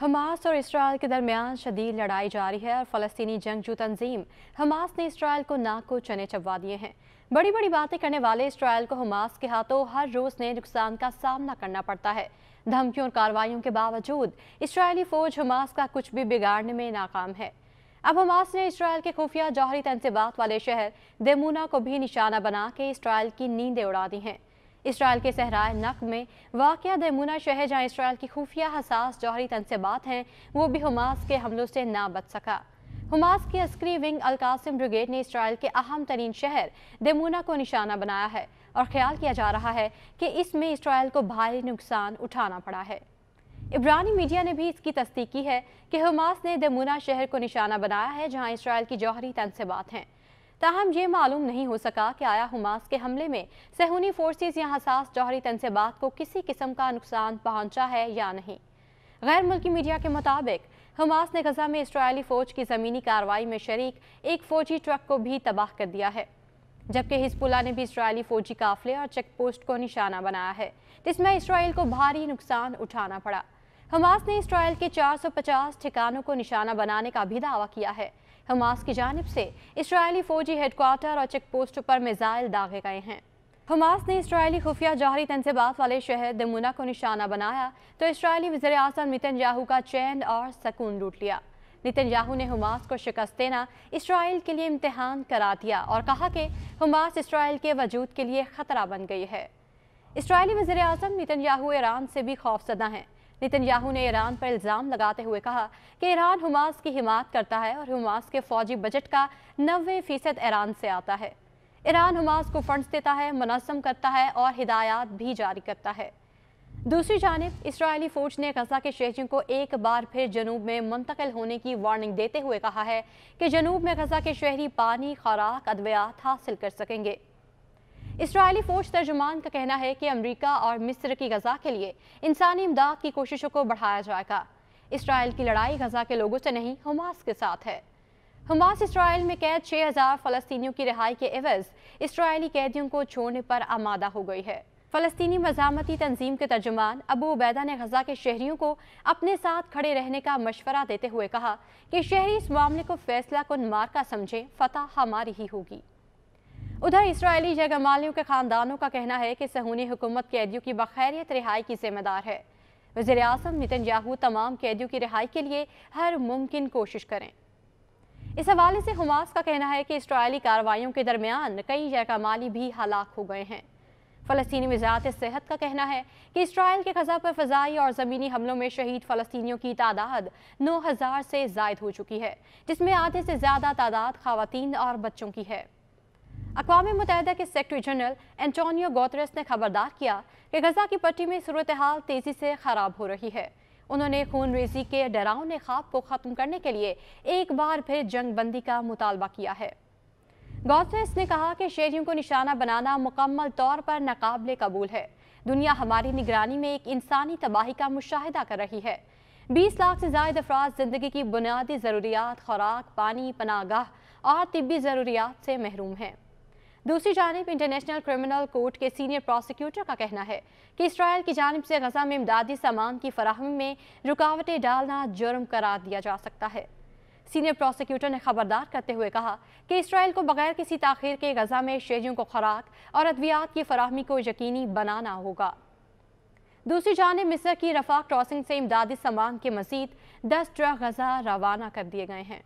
Hamas और Israel के दरमियान शदीद लड़ाई जारी है और फ़लस्तीनी जंगजू तंजीम हमास ने इसराइल को नाक को चने चबवा दिए हैं। बड़ी बड़ी बातें करने वाले इसराइल को हमास के हाथों हर रोज़ नए नुकसान का सामना करना पड़ता है। धमकियों और कार्रवाइयों के बावजूद इसराइली फ़ौज हमास का कुछ भी बिगाड़ने में नाकाम है। अब हमास ने इसराइल के खुफिया जौहरी तंसीबात वाले शहर देमूना को भी निशाना बना के इसराइल की नींदें उड़ा दी हैं। इसराइल के सहराए नक में वाक़या देमूना शहर, जहाँ इसराइल की खुफिया हसास जौहरी तंसीबात हैं, वो भी हमास के हमलों से ना बच सका। हमास की अस्करी विंग अल कासिम ब्रिगेड ने इसराइल के अहम तरीन शहर देमूना को निशाना बनाया है और ख्याल किया जा रहा है कि इसमें इसराइल को भारी नुकसान उठाना पड़ा है। इब्रानी मीडिया ने भी इसकी तस्दीक की है कि हमास ने देमूना शहर को निशाना बनाया है, जहाँ इसराइल की जौहरी तंसीबात हैं। ताहम ये मालूम नहीं हो सका कि आया हमास के हमले में सहूनी फोर्सेस या हसास जौहरी तंसीबात को किसी किस्म का नुकसान पहुंचा है या नहीं। गैर मुल्की मीडिया के मुताबिक हमास ने गजा में इसराइली फौज की ज़मीनी कार्रवाई में शरीक एक फौजी ट्रक को भी तबाह कर दिया है, जबकि हिजबुल्लाह ने भी इसराइली फौजी काफिले और चेक पोस्ट को निशाना बनाया है, जिसमें इसराइल को भारी नुकसान उठाना पड़ा। हमास ने इसराइल के 450 ठिकानों को निशाना बनाने का भी दावा किया है। हमास की जानिब से इसराइली फौजी हेडक्वार्टर और चेक पोस्टों पर मिसाइल दागे गए हैं। हमास ने इसराइली खुफिया जौहरी तंसीबात वाले शहर देमूना को निशाना बनाया तो इसराइली वज़ीर आज़म नेतन्याहू का चैन और सुकून लूट लिया। नेतन्याहू ने हमास को शिकस्त देना इसराइल के लिए इम्तिहान करार दिया और कहा कि हमास इसराइल के वजूद के लिए खतरा बन गई है। इसराइली वज़ीर आज़म नेतन्याहू ईरान से भी खौफजदा हैं। नेतन्याहू ने ईरान पर इल्ज़ाम लगाते हुए कहा कि ईरान हमास की हिमायत करता है और हमास के फौजी बजट का 90% ईरान से आता है। ईरान हमास को फंड्स देता है, मुनज़्ज़म करता है और हिदायत भी जारी करता है। दूसरी जानिब इसराइली फ़ौज ने गजा के शहरियों को एक बार फिर जनूब में मुंतकिल होने की वार्निंग देते हुए कहा है कि जनूब में गजा के शहरी पानी, खुराक, अद्वियात हासिल कर सकेंगे। इसराइली फौज तर्जुमान का कहना है कि अमेरिका और मिस्र की गजा के लिए इंसानी इमदाद की कोशिशों को बढ़ाया जाएगा। इसराइल की लड़ाई गजा के लोगों से नहीं, हमास के साथ है। हमास इसराइल में कैद 6000 फ़लस्तीनियों की रिहाई के एवज़ इसराइली कैदियों को छोड़ने पर आमादा हो गई है। फ़लस्तीनी मज़ामती तंजीम के तर्जुमान अबू उबैदा ने गजा के शहरियों को अपने साथ खड़े रहने का मशवरा देते हुए कहा कि शहरी इस मामले को फैसला कुन मार्का समझें, फतह हमारी ही होगी। उधर इसराइली जगमालियों के खानदानों का कहना है कि सहूनी हुकूमत कैदियों की बखैरियत रिहाई की जिम्मेदार है। वज़ीर आज़म नेतन्याहू तमाम कैदियों की रिहाई के लिए हर मुमकिन कोशिश करें। इस हवाले से हमास का कहना है कि इसराइली कार्रवाइयों के दरमियान कई जगमाली भी हलाक हो गए हैं। फ़लस्तीनी वज़ारत सेहत का कहना है कि इसराइल के गजा पर फ़ज़ाई और ज़मीनी हमलों में शहीद फ़लस्तीनियों की तादाद 9000 से ज़ायद हो चुकी है, जिसमें आधे से ज़्यादा तादाद ख़वातीन और बच्चों की है। अक़वाम मुत्तहिदा के सेक्रेटरी जनरल एंटोनियो गुतेरेस ने खबरदार किया कि गजा की पट्टी में सूरत हाल तेज़ी से ख़राब हो रही है। उन्होंने खून रेज़ी के डरावने ख्वाब को ख़त्म करने के लिए एक बार फिर जंग बंदी का मुतालबा किया है। गुतेरेस ने कहा कि शहरियों को निशाना बनाना मुकम्मल तौर पर नाकाबिले कबूल है। दुनिया हमारी निगरानी में एक इंसानी तबाही का मुशाहिदा कर रही है। 20 लाख से ज़ायद अफराद ज़िंदगी की बुनियादी ज़रूरियात, खुराक, पानी, पनाहगाह और तिब्बी ज़रूरियात से महरूम हैं। दूसरी जानिब इंटरनेशनल क्रिमिनल कोर्ट के सीनियर प्रोसिक्यूटर का कहना है कि इसराइल की जानिब से गजा में इमदादी सामान की फराहमी में रुकावटें डालना जुर्म करार दिया जा सकता है। सीनियर प्रोसिक्यूटर ने खबरदार करते हुए कहा कि इसराइल को बगैर किसी ताख़ीर के गजा में शहरियों को खुराक और अद्वियात की फराहमी को यकीनी बनाना होगा। दूसरी जानिब मिस्र की रफा क्रॉसिंग से इमदादी सामान के मज़ीद 10 ट्रक गजा रवाना कर दिए गए हैं।